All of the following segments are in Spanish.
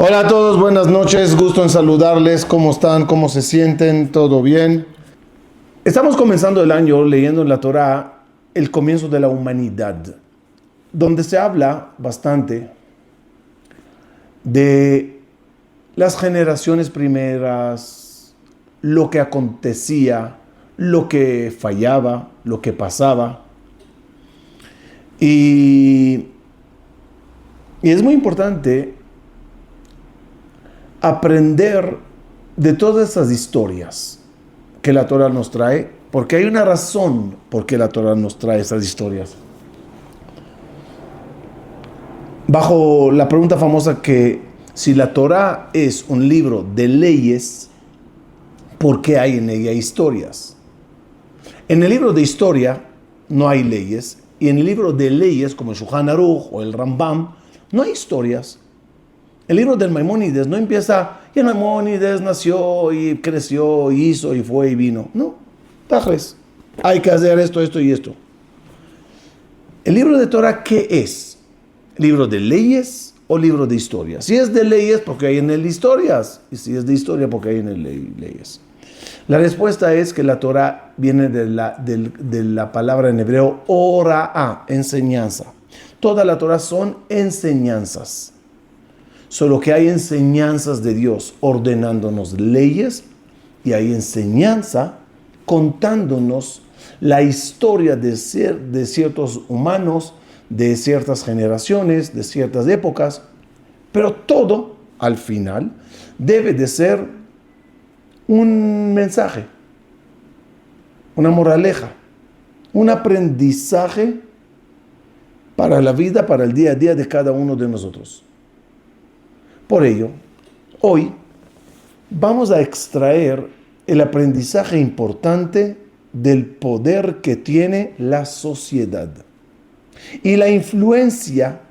Hola a todos, buenas noches, gusto en saludarles. ¿Cómo están? ¿Cómo se sienten? ¿Todo bien? Estamos comenzando el año leyendo en la Torá el comienzo de la humanidad, donde se habla bastante de las generaciones primeras, lo que acontecía, lo que fallaba, lo que pasaba. Y es muy importante aprender de todas esas historias que la Torah nos trae, porque hay una razón por qué la Torah nos trae esas historias. Bajo la pregunta famosa que si la Torah es un libro de leyes, ¿por qué hay en ella historias? En el libro de historia no hay leyes, y en el libro de leyes, como el Shulchan Aruch o el Rambam, no hay historias. El libro del Maimónides no empieza, y el Maimónides nació y creció, y hizo y fue y vino. No, tajes. Hay que hacer esto, esto y esto. El libro de Torah, ¿qué es? ¿Libro de leyes o libro de historias? Si es de leyes, porque hay en él historias. Y si es de historia, porque hay en él leyes. La respuesta es que la Torah viene de la palabra en hebreo Ora'á, enseñanza. Toda la Torah son enseñanzas. Solo que hay enseñanzas de Dios ordenándonos leyes y hay enseñanza contándonos la historia de ciertos humanos, de ciertas generaciones, de ciertas épocas, pero todo, al final, debe de ser un mensaje, una moraleja, un aprendizaje para la vida, para el día a día de cada uno de nosotros. Por ello, hoy vamos a extraer el aprendizaje importante del poder que tiene la sociedad y la influencia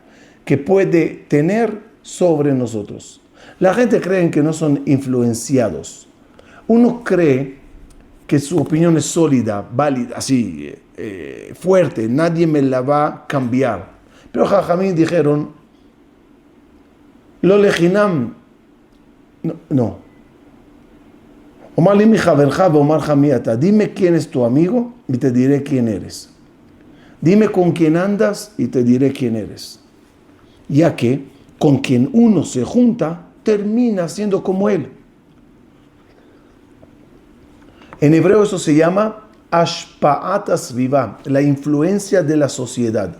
que puede tener sobre nosotros. La gente cree que no son influenciados. Uno cree que su opinión es sólida, válida, así, fuerte, nadie me la va a cambiar. Pero Jajamín dijeron, lo leginam, no. Omar li mi javerja veomar jamiata. Dime quién es tu amigo y te diré quién eres. Dime con quién andas y te diré quién eres. Ya que con quien uno se junta, termina siendo como él. En hebreo eso se llama ashpa'at hasviva, la influencia de la sociedad.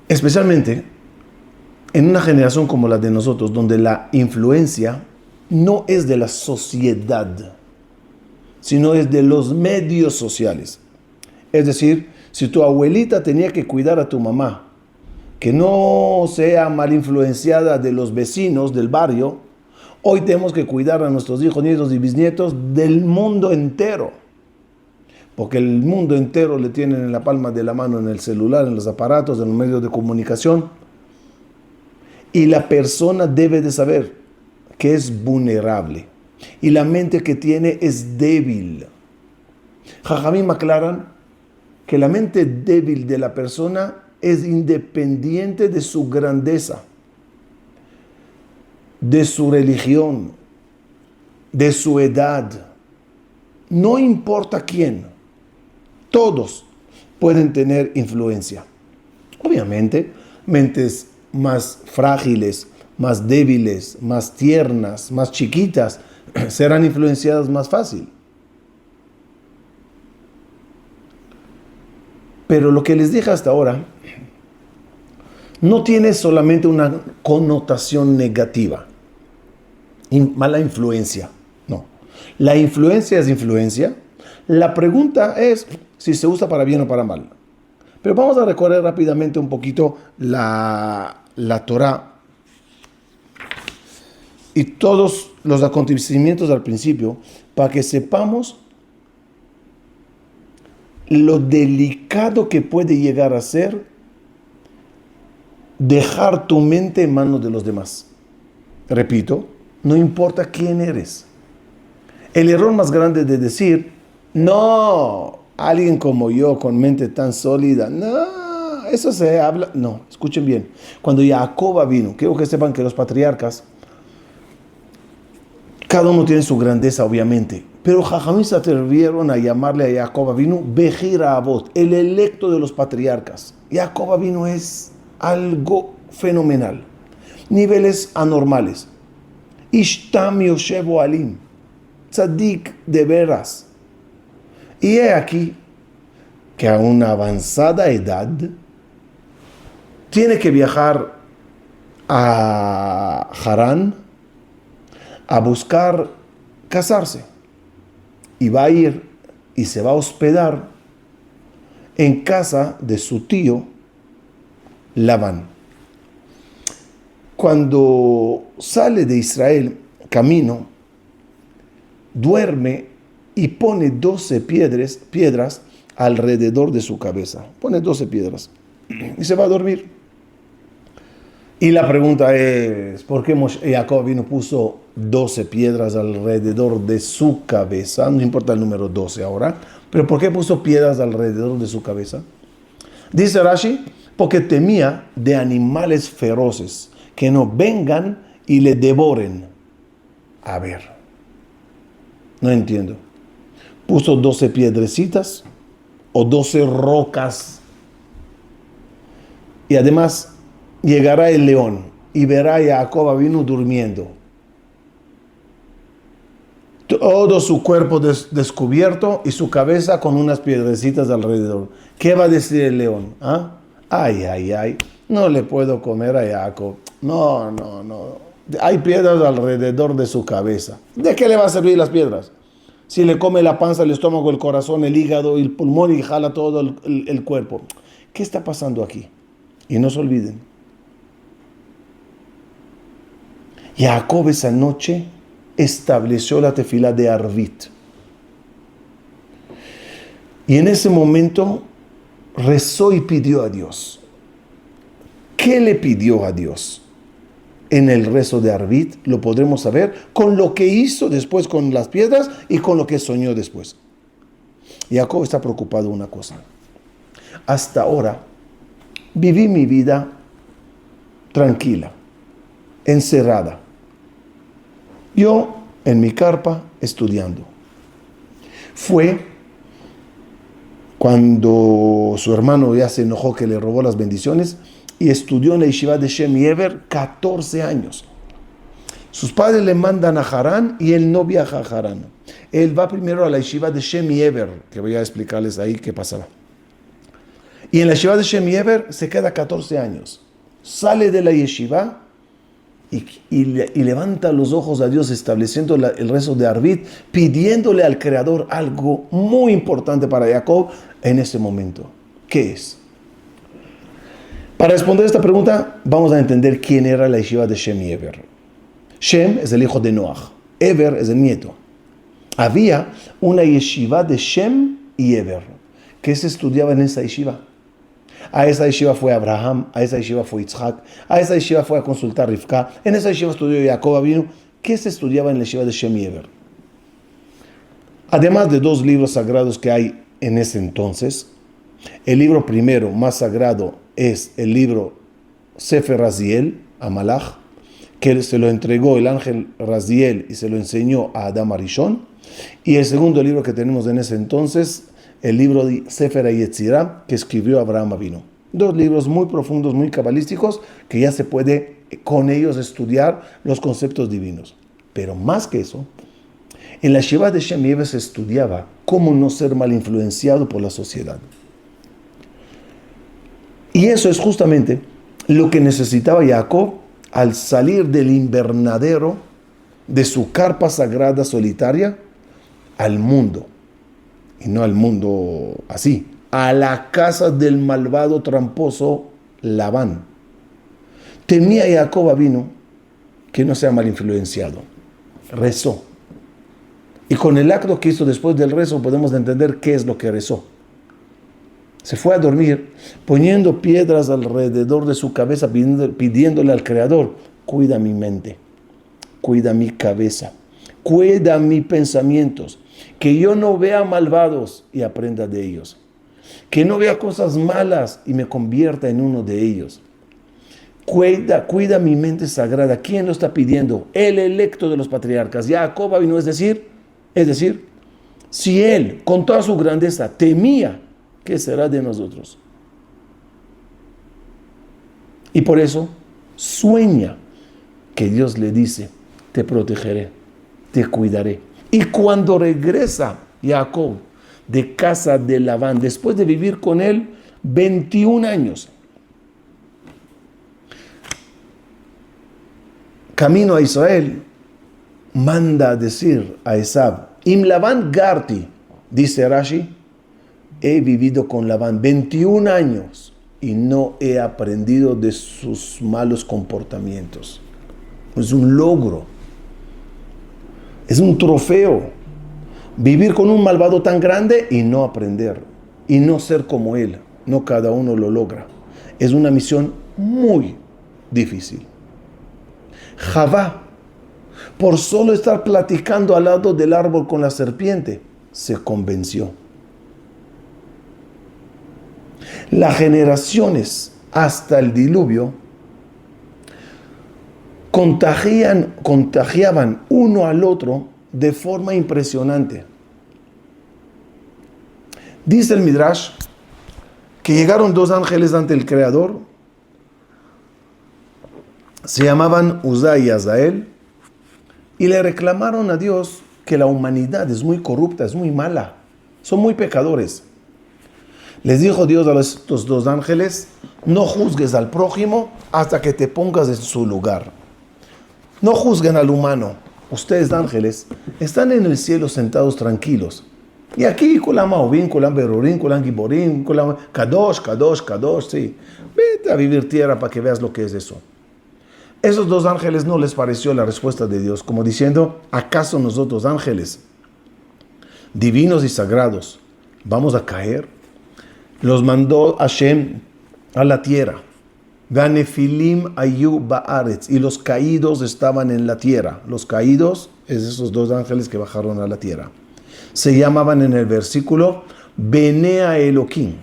Especialmente en una generación como la de nosotros, donde la influencia no es de la sociedad, sino es de los medios sociales. Es decir, si tu abuelita tenía que cuidar a tu mamá, que no sea mal influenciada de los vecinos del barrio, hoy tenemos que cuidar a nuestros hijos, nietos y bisnietos del mundo entero. Porque el mundo entero le tienen en la palma de la mano, en el celular, en los aparatos, en los medios de comunicación. Y la persona debe de saber que es vulnerable. Y la mente que tiene es débil. Jajamim aclaran que la mente débil de la persona es independiente de su grandeza, de su religión, de su edad. No importa quién, todos pueden tener influencia. Obviamente, mentes más frágiles, más débiles, más tiernas, más chiquitas, serán influenciadas más fácil. Pero lo que les dije hasta ahora no tiene solamente una connotación negativa, mala influencia, no. La influencia es influencia. La pregunta es si se usa para bien o para mal. Pero vamos a recorrer rápidamente un poquito la Torá y todos los acontecimientos al principio para que sepamos lo delicado que puede llegar a ser dejar tu mente en manos de los demás. Repito, no importa quién eres. El error más grande de decir, no, alguien como yo con mente tan sólida, no, eso se habla, no, escuchen bien. Cuando Jacob vino, quiero que sepan que los patriarcas, cada uno tiene su grandeza, obviamente. Pero Jajamín se atrevieron a llamarle a Jacob vino Bejira Abot, el electo de los patriarcas. Jacob vino es algo fenomenal. Niveles anormales. Ishtam Yoshevo Alim. Tzadik de veras. Y he aquí que a una avanzada edad tiene que viajar a Harán a buscar casarse. Y va a ir y se va a hospedar en casa de su tío Labán. Cuando sale de Israel camino, duerme y pone 12 piedras alrededor de su cabeza. Pone 12 piedras y se va a dormir. Y la pregunta es, ¿por qué Jacob vino puso 12 piedras alrededor de su cabeza? No importa el número 12 ahora, pero ¿por qué puso piedras alrededor de su cabeza? Dice Rashi, porque temía de animales feroces que no vengan y le devoren. A ver, no entiendo. ¿Puso 12 piedrecitas o 12 rocas? Y además llegará el león y verá a Jacob vino durmiendo. Todo su cuerpo descubierto y su cabeza con unas piedrecitas alrededor. ¿Qué va a decir el león? ¿Ah? Ay, ay, ay, no le puedo comer a Jacob. No. Hay piedras alrededor de su cabeza. ¿De qué le va a servir las piedras? Si le come la panza, el estómago, el corazón, el hígado, el pulmón y jala todo el cuerpo. ¿Qué está pasando aquí? Y no se olviden. Jacob esa noche estableció la tefilá de Arvit. Y en ese momento rezó y pidió a Dios. ¿Qué le pidió a Dios? En el rezo de Arvit lo podremos saber con lo que hizo después con las piedras y con lo que soñó después. Jacob está preocupado de una cosa. Hasta ahora viví mi vida tranquila, encerrada. Yo en mi carpa estudiando. Fue cuando su hermano ya se enojó que le robó las bendiciones y estudió en la yeshiva de Shem Yever 14 años. Sus padres le mandan a Harán y él no viaja a Harán. Él va primero a la yeshiva de Shem Yever, que voy a explicarles ahí qué pasaba. Y en la yeshiva de Shem Yever se queda 14 años. Sale de la yeshiva y levanta los ojos a Dios estableciendo el rezo de Arvit, pidiéndole al Creador algo muy importante para Jacob en ese momento. ¿Qué es? Para responder esta pregunta vamos a entender quién era la yeshiva de Shem Yever. Shem es el hijo de Noach, Eber es el nieto. Había una yeshiva de Shem y Eber que se estudiaba en esa yeshiva. A esa yeshiva fue Abraham, a esa yeshiva fue Yitzhak, a esa yeshiva fue a consultar Rivka, en esa yeshiva estudió Jacob vino. ¿Qué se estudiaba en la yeshiva de Shem Yever? Además de 2 libros sagrados que hay en ese entonces, el libro primero más sagrado es el libro Sefer Raziel, a Malach, que se lo entregó el ángel Raziel y se lo enseñó a Adam Arishon. Y el segundo libro que tenemos en ese entonces, el libro de Sefer Yetzirah, que escribió Abraham Avinu. 2 libros muy profundos, muy cabalísticos, que ya se puede con ellos estudiar los conceptos divinos. Pero más que eso, en la yeshiva de Shem Yever se estudiaba cómo no ser mal influenciado por la sociedad. Y eso es justamente lo que necesitaba Jacob al salir del invernadero de su carpa sagrada solitaria al mundo. Y no al mundo así, a la casa del malvado tramposo Labán. Temía Jacob vino que no sea mal influenciado. Rezó. Y con el acto que hizo después del rezo podemos entender qué es lo que rezó. Se fue a dormir poniendo piedras alrededor de su cabeza, pidiéndole al Creador, cuida mi mente, cuida mi cabeza, cuida mis pensamientos, que yo no vea malvados y aprenda de ellos. Que no vea cosas malas y me convierta en uno de ellos. Cuida mi mente sagrada. ¿Quién lo está pidiendo? El electo de los patriarcas, Jacob vino, es decir, si él, con toda su grandeza, temía, ¿qué será de nosotros? Y por eso sueña que Dios le dice, te protegeré, te cuidaré. Y cuando regresa Jacob de casa de Labán, después de vivir con él 21 años, camino a Israel, manda a decir a Esab, Im Labán Garti, dice Rashi, he vivido con Labán 21 años y no he aprendido de sus malos comportamientos. Es un logro, es un trofeo, vivir con un malvado tan grande y no aprender, y no ser como él. No cada uno lo logra. Es una misión muy difícil. Javá, por solo estar platicando al lado del árbol con la serpiente, se convenció. Las generaciones hasta el diluvio contagiaban uno al otro de forma impresionante. Dice el Midrash que llegaron dos ángeles ante el Creador, se llamaban Uzá y Azael, y le reclamaron a Dios que la humanidad es muy corrupta, es muy mala, son muy pecadores. Les dijo Dios a estos dos ángeles, no juzgues al prójimo hasta que te pongas en su lugar. No juzguen al humano. Ustedes, ángeles, están en el cielo sentados tranquilos. Y aquí, Kulam Ahovim, Kulam Berurim, Kulam Giborim, Kulam Kadosh, Kadosh, Kadosh, sí. Vete a vivir tierra para que veas lo que es eso. Esos dos ángeles no les pareció la respuesta de Dios, como diciendo, ¿acaso nosotros, ángeles, divinos y sagrados, vamos a caer? Los mandó Hashem a la tierra. Ganefilim ayu ba'aretz, y los caídos estaban en la tierra. Los caídos es esos dos ángeles que bajaron a la tierra. Se llamaban en el versículo Benea Elohim,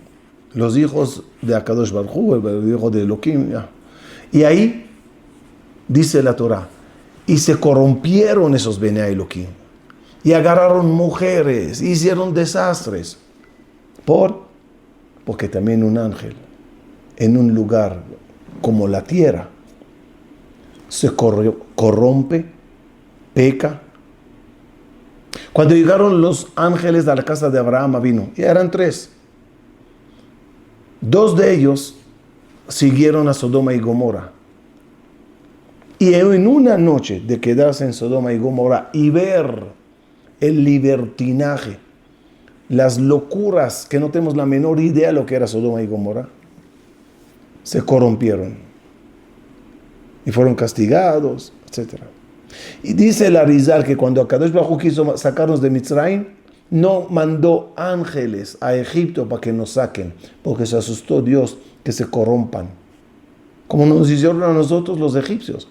los hijos de Akadosh Baruj Hu, el hijo de Elohim. Y ahí dice la Torah, y se corrompieron esos Benea Elohim, y agarraron mujeres, hicieron desastres, porque también un ángel en un lugar como la tierra se corrompe, peca. Cuando llegaron los ángeles a la casa de Abraham vino, y eran 3. 2 de ellos siguieron a Sodoma y Gomorra. Y en una noche de quedarse en Sodoma y Gomorra y ver el libertinaje, las locuras, que no tenemos la menor idea de lo que era Sodoma y Gomorra, se corrompieron y fueron castigados, etc. Y dice el Arizal que cuando Akadosh Baruj Hu quiso sacarnos de Mitzrayim, no mandó ángeles a Egipto para que nos saquen, porque se asustó Dios que se corrompan, como nos hicieron a nosotros los egipcios.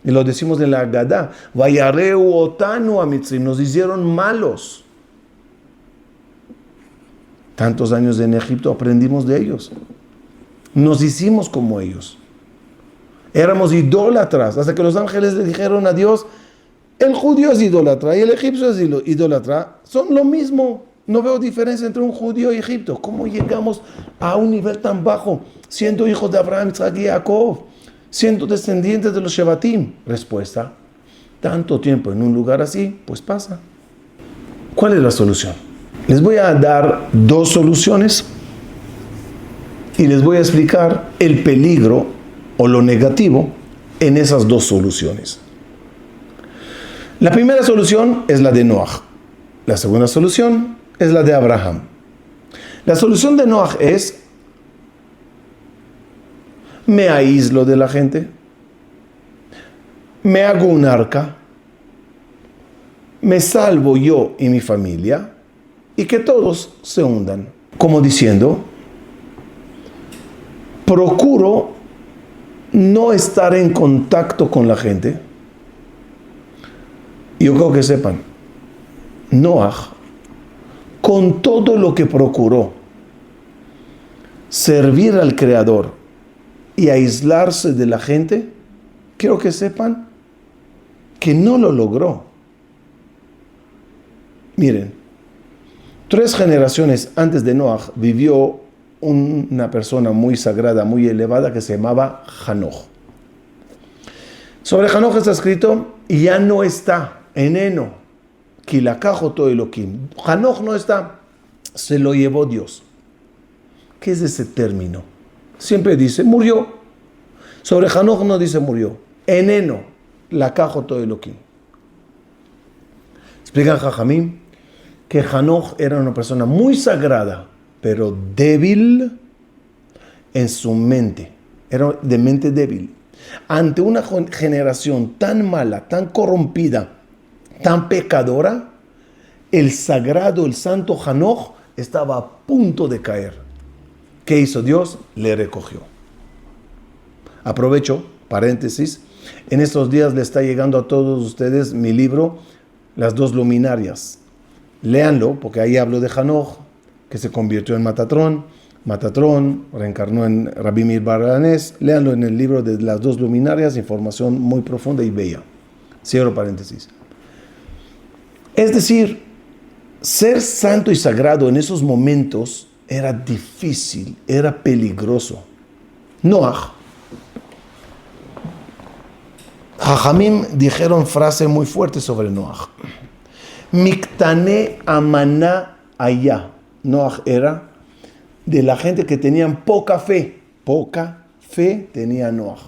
Y lo decimos en la Agadá, Vayareu otanu a Mitzrayim, nos hicieron malos. Tantos años en Egipto aprendimos de ellos. Nos hicimos como ellos. Éramos idólatras, hasta que los ángeles le dijeron a Dios, el judío es idólatra y el egipcio es idólatra, son lo mismo. No veo diferencia entre un judío y Egipto. ¿Cómo llegamos a un nivel tan bajo, siendo hijos de Abraham, Isaac y Jacob, siendo descendientes de los Shevatim? Respuesta, tanto tiempo en un lugar así, pues pasa. ¿Cuál es la solución? Les voy a dar 2 soluciones y les voy a explicar el peligro o lo negativo en esas 2 soluciones. La primera solución es la de Noaj. La segunda solución es la de Abraham. La solución de Noaj es: me aíslo de la gente, me hago un arca, me salvo yo y mi familia, y que todos se hundan. Como diciendo, procuro no estar en contacto con la gente. Yo creo que sepan, Noaj, con todo lo que procuró servir al Creador y aislarse de la gente, quiero que sepan que no lo logró. Miren, 3 generaciones antes de Noaj vivió una persona muy sagrada, muy elevada, que se llamaba Hanoch. Sobre Hanoch está escrito, y ya no está, eneno, kilakajo todo Elohim. Hanoch no está, se lo llevó Dios. ¿Qué es ese término? Siempre dice, murió. Sobre Hanoch no dice murió. Eneno, lakajo todo Elohim. Explican Jajamim que Hanoch era una persona muy sagrada, pero débil en su mente. Era de mente débil. Ante una generación tan mala, tan corrompida, tan pecadora, el sagrado, el santo Hanoch estaba a punto de caer. ¿Qué hizo Dios? Le recogió. Aprovecho, paréntesis, en estos días le está llegando a todos ustedes mi libro, Las 2 luminarias. Léanlo, porque ahí hablo de Hanoch, que se convirtió en Matatrón. Matatrón reencarnó en Rabbi Meir Bar Hanés. Léanlo en el libro de Las 2 luminarias, información muy profunda y bella. Cierro paréntesis. Es decir, ser santo y sagrado en esos momentos era difícil, era peligroso. Noaj, Jajamim dijeron frase muy fuerte sobre Noaj. Miktane amaná allá. Noaj era de la gente que tenían poca fe. Poca fe tenía Noaj.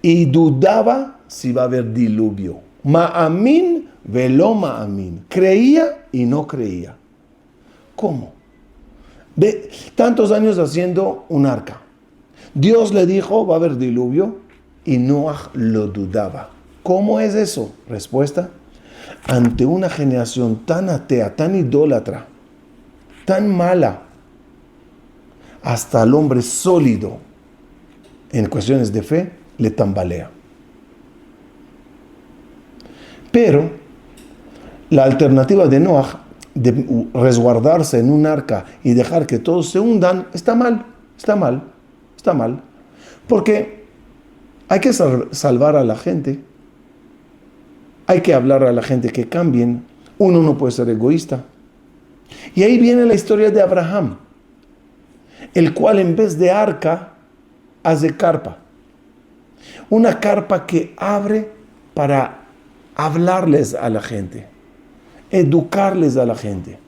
Y dudaba si va a haber diluvio. Ma'amin velo ma'amin. Creía y no creía. ¿Cómo? De tantos años haciendo un arca. Dios le dijo, va a haber diluvio, y Noaj lo dudaba. ¿Cómo es eso? Respuesta, ante una generación tan atea, tan idólatra, tan mala, hasta el hombre sólido en cuestiones de fe le tambalea. Pero la alternativa de Noaj de resguardarse en un arca y dejar que todos se hundan, está mal. Porque hay que salvar a la gente. Hay que hablar a la gente que cambien. Uno no puede ser egoísta. Y ahí viene la historia de Abraham, el cual en vez de arca hace carpa. Una carpa que abre para hablarles a la gente, educarles a la gente,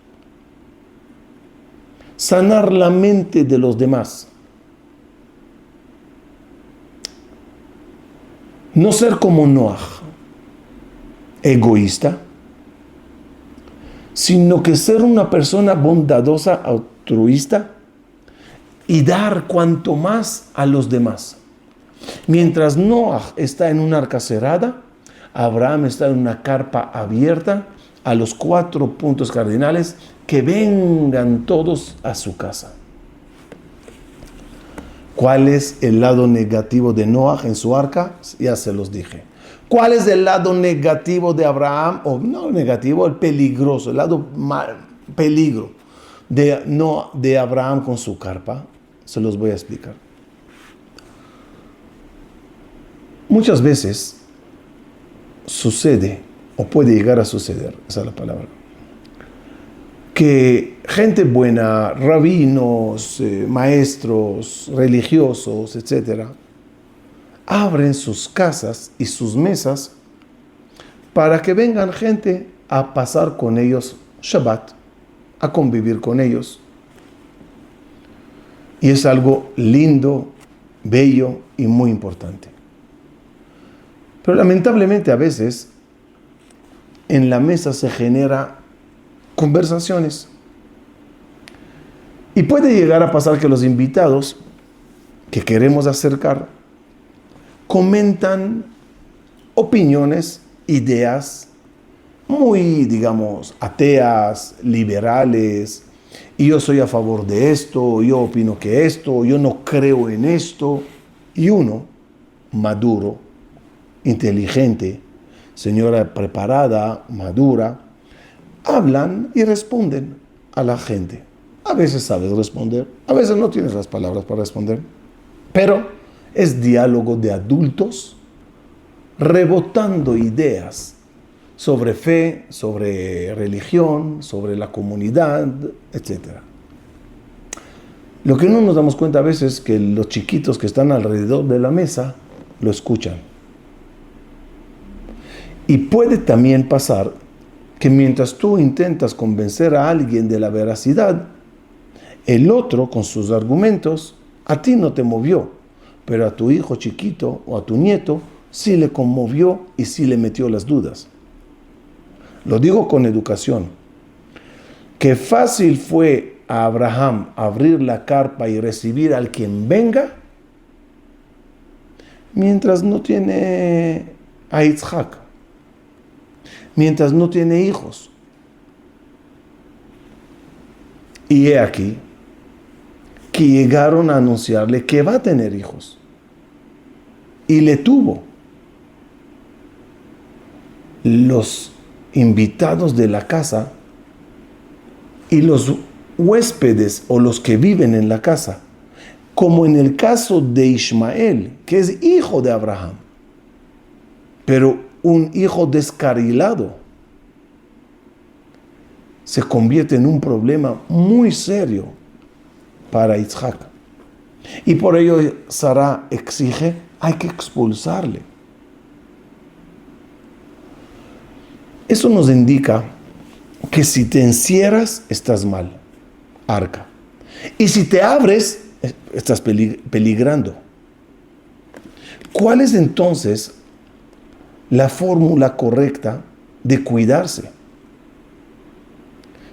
sanar la mente de los demás. No ser como Noaj, egoísta, sino que ser una persona bondadosa, altruista y dar cuanto más a los demás. Mientras Noaj está en una arca cerrada, Abraham está en una carpa abierta a los 4 puntos cardinales, que vengan todos a su casa. ¿Cuál es el lado negativo de Noaj en su arca? Ya se los dije. ¿Cuál es el lado negativo de Abraham? O no negativo, el peligroso, el lado peligro de Abraham con su carpa. Se los voy a explicar. Muchas veces sucede, o puede llegar a suceder, esa es la palabra, que gente buena, rabinos, maestros, religiosos, etc., abren sus casas y sus mesas para que vengan gente a pasar con ellos Shabbat, a convivir con ellos. Y es algo lindo, bello y muy importante. Pero lamentablemente a veces en la mesa se genera conversaciones. Y puede llegar a pasar que los invitados que queremos acercar comentan opiniones, ideas muy, digamos, ateas, liberales. Y yo soy a favor de esto, yo opino que esto, yo no creo en esto. Y uno, maduro, inteligente, señora preparada, madura, hablan y responden a la gente. A veces sabes responder, a veces no tienes las palabras para responder, pero es diálogo de adultos rebotando ideas sobre fe, sobre religión, sobre la comunidad, etc. Lo que no nos damos cuenta a veces es que los chiquitos que están alrededor de la mesa lo escuchan. Y puede también pasar que mientras tú intentas convencer a alguien de la veracidad, el otro con sus argumentos a ti no te movió, pero a tu hijo chiquito o a tu nieto sí le conmovió y sí le metió las dudas. Lo digo con educación. Qué fácil fue a Abraham abrir la carpa y recibir al quien venga, mientras no tiene a Isaac, mientras no tiene hijos. Y he aquí que llegaron a anunciarle que va a tener hijos. Y le tuvo. Los invitados de la casa y los huéspedes o los que viven en la casa, como en el caso de Ismael, que es hijo de Abraham, pero un hijo descarrilado, se convierte en un problema muy serio para Isaac. Y por ello Sara exige, hay que expulsarle. Eso nos indica que si te encierras, estás mal, arca. Y si te abres, estás peligrando. ¿Cuál es entonces la fórmula correcta de cuidarse?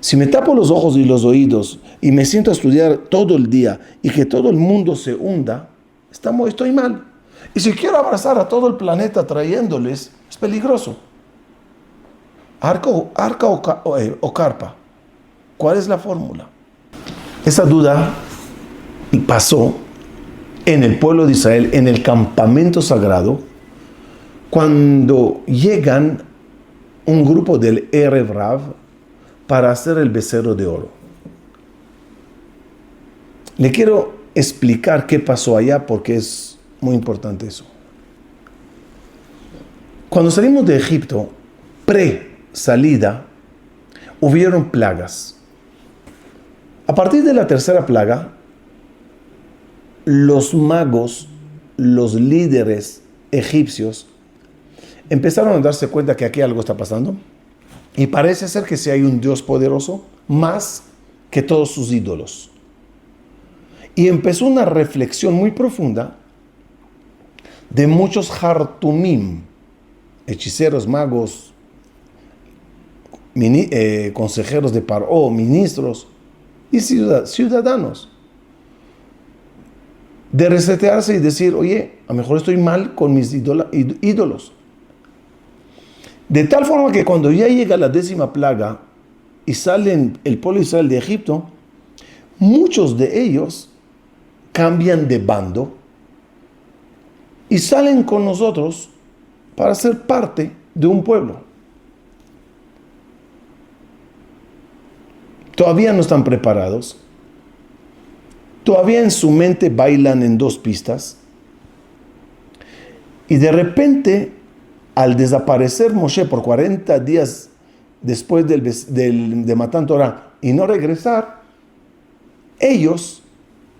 Si me tapo los ojos y los oídos y me siento a estudiar todo el día y que todo el mundo se hunda, estoy mal. Y si quiero abrazar a todo el planeta trayéndoles, es peligroso. ¿Arca o carpa? ¿Cuál es la fórmula? Esa duda pasó en el pueblo de Israel, en el campamento sagrado, cuando llegan un grupo del Erev Rav para hacer el becerro de oro. Le quiero explicar qué pasó allá porque es muy importante eso. Cuando salimos de Egipto, pre-salida, hubieron plagas. A partir de la tercera plaga, los magos, los líderes egipcios, empezaron a darse cuenta que aquí algo está pasando. Y parece ser que sí hay un Dios poderoso, más que todos sus ídolos. Y empezó una reflexión muy profunda de muchos Hartumim, hechiceros, magos, consejeros de Paró, ministros y ciudadanos, de resetearse y decir, oye, a lo mejor estoy mal con mis ídolos. De tal forma que cuando ya llega la 10ª plaga y salen el pueblo de Israel de Egipto, muchos de ellos cambian de bando y salen con nosotros para ser parte de un pueblo. Todavía no están preparados, todavía en su mente bailan en 2 pistas y de repente, al desaparecer Moshe por 40 días después de Matan Torah y no regresar, ellos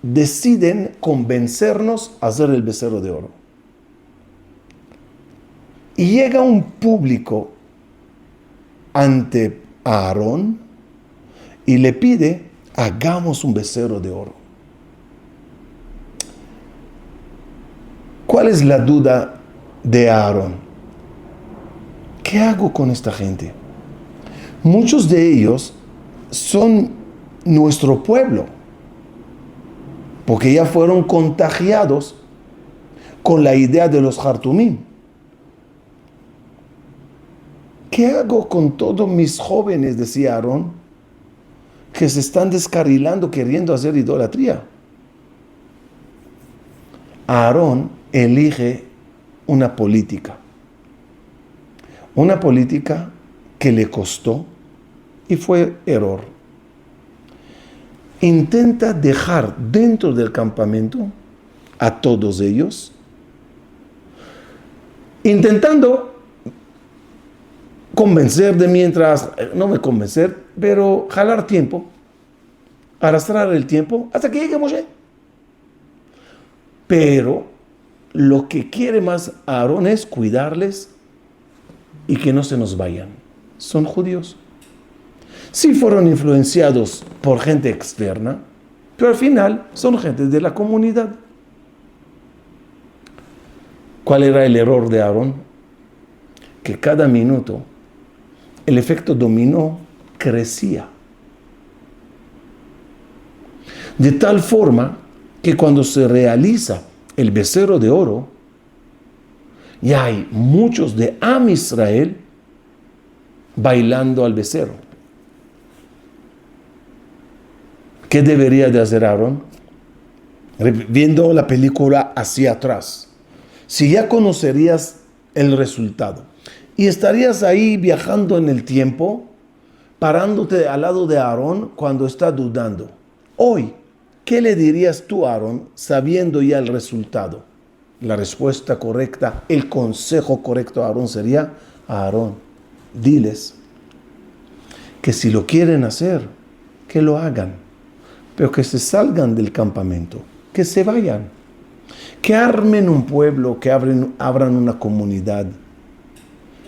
deciden convencernos a hacer el becerro de oro. Y llega un público ante Aarón y le pide, hagamos un becerro de oro. ¿Cuál es la duda de Aarón? ¿Qué hago con esta gente? Muchos de ellos son nuestro pueblo, porque ya fueron contagiados con la idea de los Hartumim. ¿Qué hago con todos mis jóvenes, decía Aarón, que se están descarrilando queriendo hacer idolatría? Aarón elige una política que le costó y fue error. intenta dejar dentro del campamento a todos ellos, intentando convencer de mientras, no me convencer, pero jalar tiempo, arrastrar el tiempo hasta que llegue Moshe. Pero lo que quiere más Aarón es cuidarles y que no se nos vayan. Son judíos. Sí fueron influenciados por gente externa, pero al final son gente de la comunidad. ¿Cuál era el error de Aarón? Que cada minuto el efecto dominó crecía. De tal forma que cuando se realiza el becerro de oro, ya hay muchos de Am Israel bailando al becerro. ¿Qué debería de hacer Aarón? Viendo la película hacia atrás, si ya conocerías el resultado y estarías ahí viajando en el tiempo, parándote al lado de Aarón cuando está dudando. Hoy, ¿qué le dirías tú a Aarón sabiendo ya el resultado? La respuesta correcta, el consejo correcto a Aarón sería: Aarón, diles que si lo quieren hacer, que lo hagan, pero que se salgan del campamento, que se vayan, que armen un pueblo, que abran una comunidad,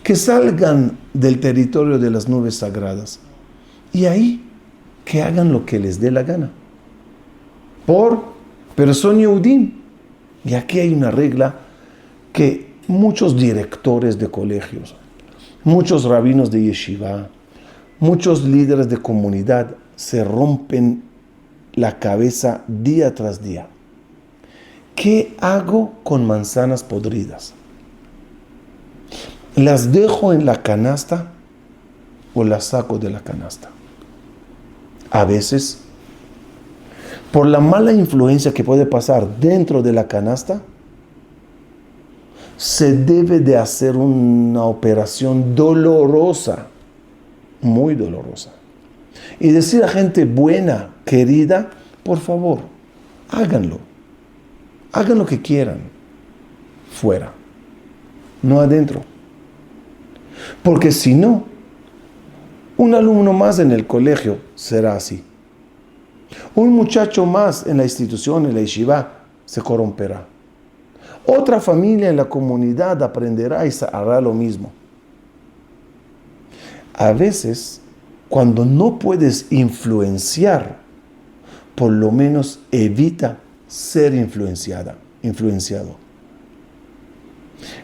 que salgan del territorio de las nubes sagradas y ahí que hagan lo que les dé la gana. Pero son Yehudim. Y aquí hay una regla que muchos directores de colegios, muchos rabinos de yeshiva, muchos líderes de comunidad se rompen la cabeza día tras día. ¿Qué hago con manzanas podridas? ¿Las dejo en la canasta o las saco de la canasta? A veces, por la mala influencia que puede pasar dentro de la canasta, se debe de hacer una operación dolorosa, muy dolorosa. Y decir a gente buena, querida, por favor, háganlo. Hagan lo que quieran, fuera, no adentro. Porque si no, un alumno más en el colegio será así. Un muchacho más en la institución, en la yeshiva, se corromperá. Otra familia en la comunidad aprenderá y hará lo mismo. A veces, cuando no puedes influenciar, por lo menos evita ser influenciado.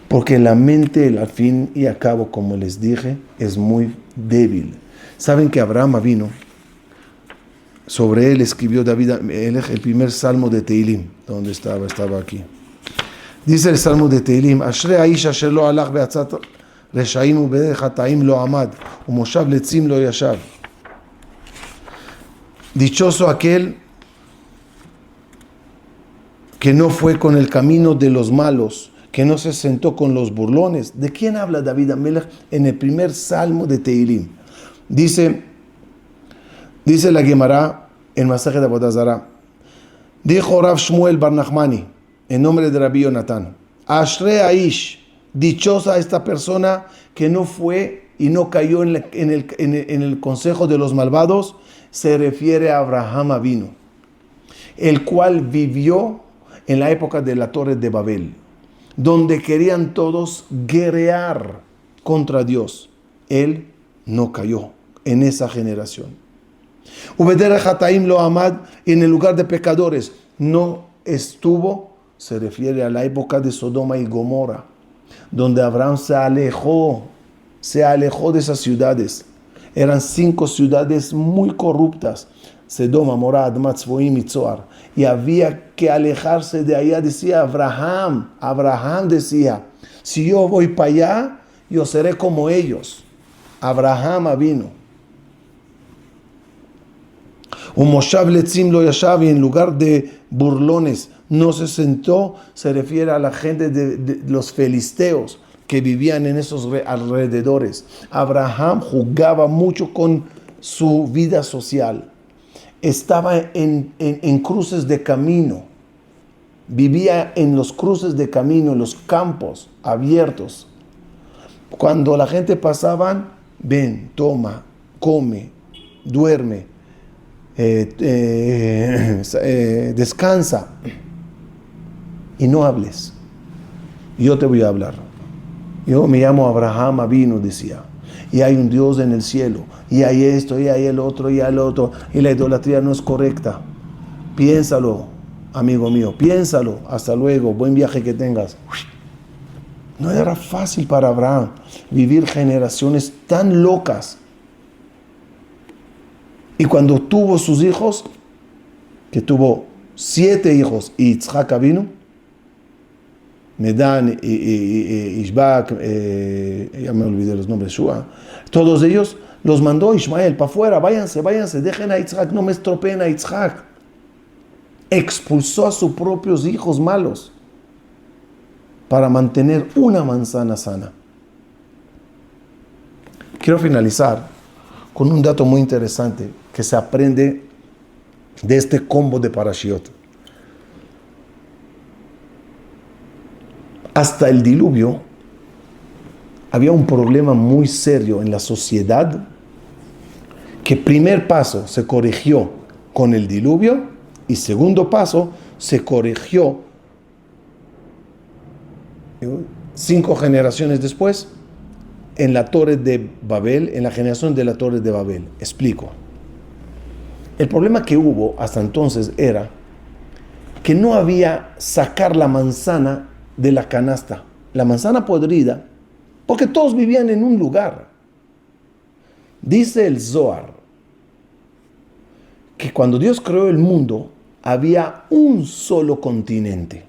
Porque la mente, al fin y al cabo, como les dije, es muy débil. Saben que Abraham vino, sobre él escribió David el primer salmo de Tehilim. ¿Dónde estaba? Estaba aquí. Dice el salmo de Tehilim: Ashrei haish asher lo halach be'atzat reshaim u'bederech hata'im lo amad u'moshav letzim lo yashav. Dichoso aquel que no fue con el camino de los malos, que no se sentó con los burlones. ¿De quién habla David Amelech en el primer salmo de Tehilim? Dice la Gemara en Masaje de Avodah Zarah, dijo Rav Shmuel Bar Nachmani, en nombre de Rabbi Yonatán: Ashrei Aish, dichosa esta persona que no fue y no cayó en el consejo de los malvados. Se refiere a Abraham Avinu, el cual vivió en la época de la Torre de Babel, donde querían todos guerrear contra Dios. Él no cayó en esa generación. Ubederech Hataim lo amad, en el lugar de pecadores no estuvo. Se refiere a la época de Sodoma y Gomorra, donde Abraham se alejó de esas ciudades. Eran 5 ciudades muy corruptas: Sodoma, Gomorra, Admat Zeboim y Zoar. Y había que alejarse de allá. Decía Abraham decía: si yo voy para allá, yo seré como ellos. Abraham vino. Un moshav letzim lo yashav, y en lugar de burlones no se sentó. Se refiere a la gente de los filisteos que vivían en esos alrededores. Abraham jugaba mucho con su vida social. estaba en cruces de camino. Vivía en los cruces de camino, en los campos abiertos. Cuando la gente pasaba, ven, toma, come, duerme, descansa y no hables. Yo te voy a hablar. Yo me llamo Abraham Avinu, decía. Y hay un Dios en el cielo. Y hay esto, y hay el otro, y hay el otro. Y la idolatría no es correcta. Piénsalo, amigo mío. Piénsalo. Hasta luego. Buen viaje que tengas. No era fácil para Abraham vivir generaciones tan locas. Y cuando tuvo sus hijos, que tuvo 7 hijos, y Yitzhak vino, Medan, Ishbak, ya me olvidé los nombres, Shua, todos ellos los mandó Ismael para afuera, váyanse, dejen a Yitzhak, no me estropeen a Yitzhak. Expulsó a sus propios hijos malos para mantener una manzana sana. Quiero finalizar con un dato muy interesante que se aprende de este combo de parashiot. Hasta el diluvio había un problema muy serio en la sociedad, que primer paso se corrigió con el diluvio y segundo paso se corrigió 5 generaciones después en la Torre de Babel, en la generación de la Torre de Babel. Explico. El problema que hubo hasta entonces era que no había sacar la manzana de la canasta, la manzana podrida, porque todos vivían en un lugar. Dice el Zohar que cuando Dios creó el mundo había un solo continente.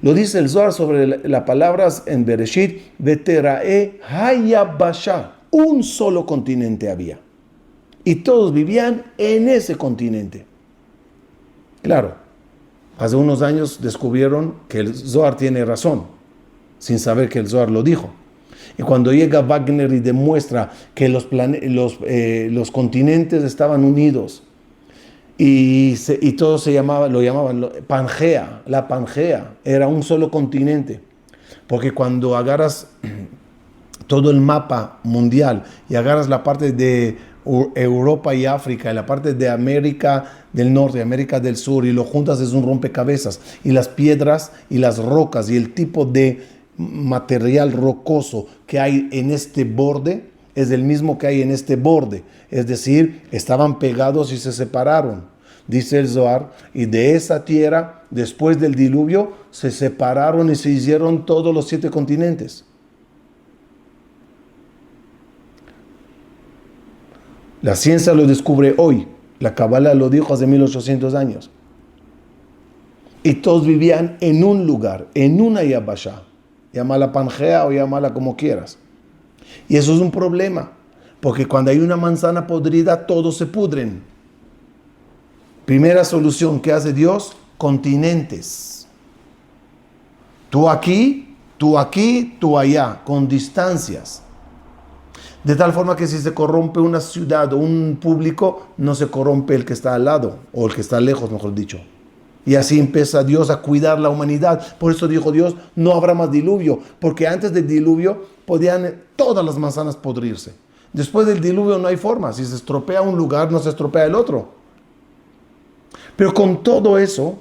Lo dice el Zohar sobre las palabras en Bereshit, Veterae Hayabasha, un solo continente había. Y todos vivían en ese continente. Claro, hace unos años descubrieron que el Zohar tiene razón, sin saber que el Zohar lo dijo. Y cuando llega Wagner y demuestra que los continentes estaban unidos y todos lo llamaban Pangea, la Pangea, era un solo continente. Porque cuando agarras todo el mapa mundial y agarras la parte de Europa y África y la parte de América del Norte y América del Sur y lo juntas, es un rompecabezas, y las piedras y las rocas y el tipo de material rocoso que hay en este borde es el mismo que hay en este borde, es decir, estaban pegados y se separaron, dice el Zohar, y de esa tierra después del diluvio se separaron y se hicieron todos los 7 continentes. La ciencia lo descubre hoy. La Kabbalah lo dijo hace 1800 años. Y todos vivían en un lugar, en una Yabashá. Llámala Pangea o llámala como quieras. Y eso es un problema, porque cuando hay una manzana podrida, todos se pudren. Primera solución que hace Dios, continentes. Tú aquí, tú allá, con distancias. De tal forma que si se corrompe una ciudad o un público, no se corrompe el que está al lado, o el que está lejos, mejor dicho. Y así empieza Dios a cuidar la humanidad. Por eso dijo Dios, no habrá más diluvio, porque antes del diluvio podían todas las manzanas podrirse. Después del diluvio no hay forma. Si se estropea un lugar, no se estropea el otro. Pero con todo eso,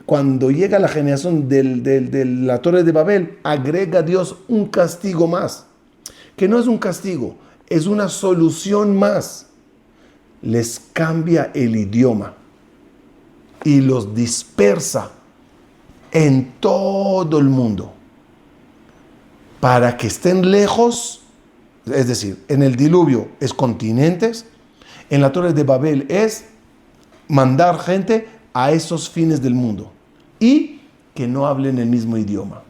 cuando llega la generación de la Torre de Babel, agrega Dios un castigo más. Que no es un castigo, es una solución más. Les cambia el idioma y los dispersa en todo el mundo para que estén lejos. Es decir, en el diluvio es continentes, en la Torre de Babel es mandar gente a esos fines del mundo y que no hablen el mismo idioma,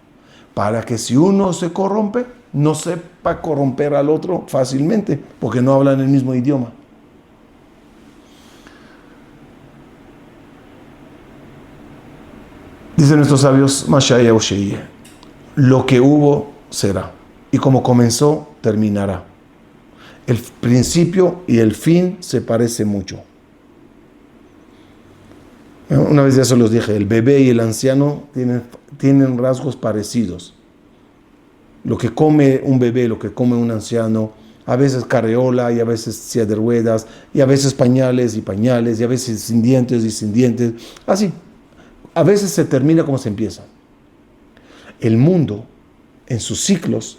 para que si uno se corrompe, no sepa corromper al otro fácilmente, porque no hablan el mismo idioma. Dicen nuestros sabios, Mashaya Usheye, lo que hubo será, y como comenzó, terminará. El principio y el fin se parecen mucho. Una vez ya se los dije, el bebé y el anciano tienen rasgos parecidos. Lo que come un bebé, lo que come un anciano, a veces carreola y a veces silla de ruedas, y a veces pañales y pañales, y a veces sin dientes y sin dientes. Así, a veces se termina como se empieza. El mundo, en sus ciclos,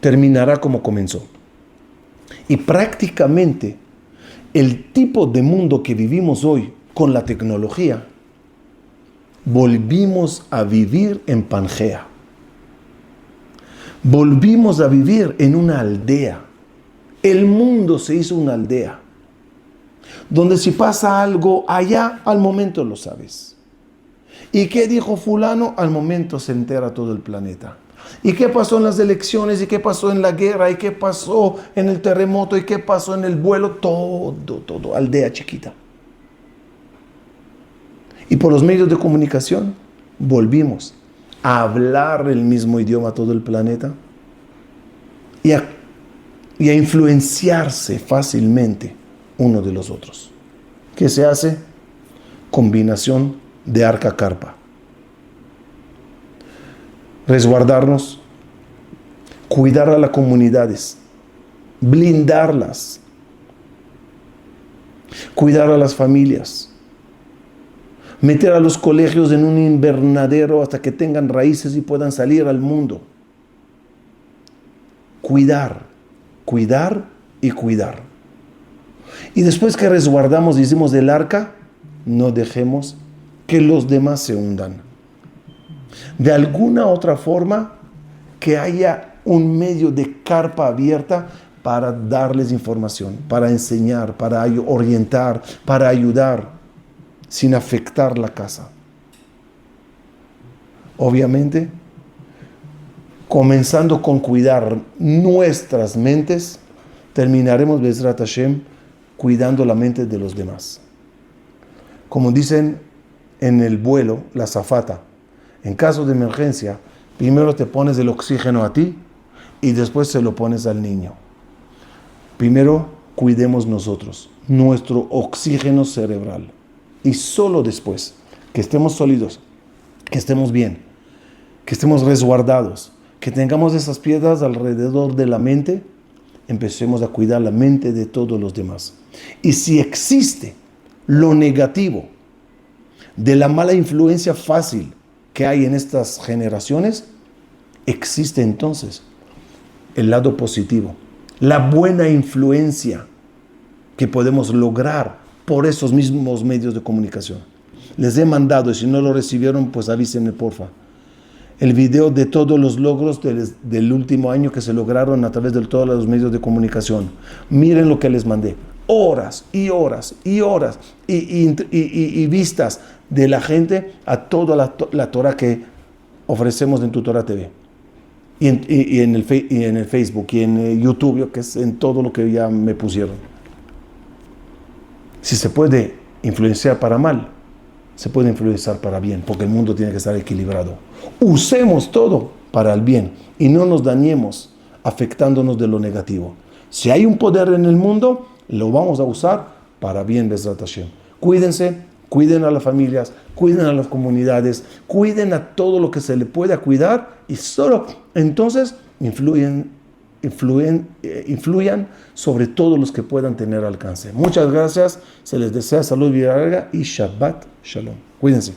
terminará como comenzó. Y prácticamente el tipo de mundo que vivimos hoy con la tecnología, volvimos a vivir en Pangea. Volvimos a vivir en una aldea. El mundo se hizo una aldea, donde si pasa algo allá, al momento lo sabes. ¿Y qué dijo fulano? Al momento se entera todo el planeta. ¿Y qué pasó en las elecciones? ¿Y qué pasó en la guerra? ¿Y qué pasó en el terremoto? ¿Y qué pasó en el vuelo? Todo, aldea chiquita. Y por los medios de comunicación volvimos a hablar el mismo idioma todo el planeta y a influenciarse fácilmente uno de los otros. ¿Qué se hace? Combinación de arca-carpa. Resguardarnos, cuidar a las comunidades, blindarlas, cuidar a las familias, meter a los colegios en un invernadero hasta que tengan raíces y puedan salir al mundo. Cuidar y cuidar. Y después que resguardamos y hicimos del arca, no dejemos que los demás se hundan. De alguna otra forma, que haya un medio de carpa abierta para darles información, para enseñar, para orientar, para ayudar, sin afectar la casa. Obviamente, comenzando con cuidar nuestras mentes, terminaremos, Bezrat Hashem, cuidando la mente de los demás. Como dicen en el vuelo, la azafata, en caso de emergencia, primero te pones el oxígeno a ti y después se lo pones al niño. Primero, cuidemos nosotros, nuestro oxígeno cerebral. Y solo después, que estemos sólidos, que estemos bien, que estemos resguardados, que tengamos esas piedras alrededor de la mente, empecemos a cuidar la mente de todos los demás. Y si existe lo negativo de la mala influencia fácil que hay en estas generaciones, existe entonces el lado positivo, la buena influencia que podemos lograr por esos mismos medios de comunicación. Les he mandado, y si no lo recibieron, pues avísenme porfa, el video de todos los logros del último año que se lograron a través de todos los medios de comunicación. Miren lo que les mandé. Horas y horas y horas y vistas de la gente a toda la Torah que ofrecemos en Tu Torah TV. Y en el Facebook y en YouTube, que es en todo lo que ya me pusieron. Si se puede influenciar para mal, se puede influenciar para bien, porque el mundo tiene que estar equilibrado. Usemos todo para el bien y no nos dañemos afectándonos de lo negativo. Si hay un poder en el mundo, lo vamos a usar para bien, Bezrat Hashem. Cuídense, cuiden a las familias, cuiden a las comunidades, cuiden a todo lo que se le pueda cuidar y solo entonces influyan sobre todos los que puedan tener alcance. Muchas gracias, se les desea salud y larga y Shabbat Shalom. Cuídense.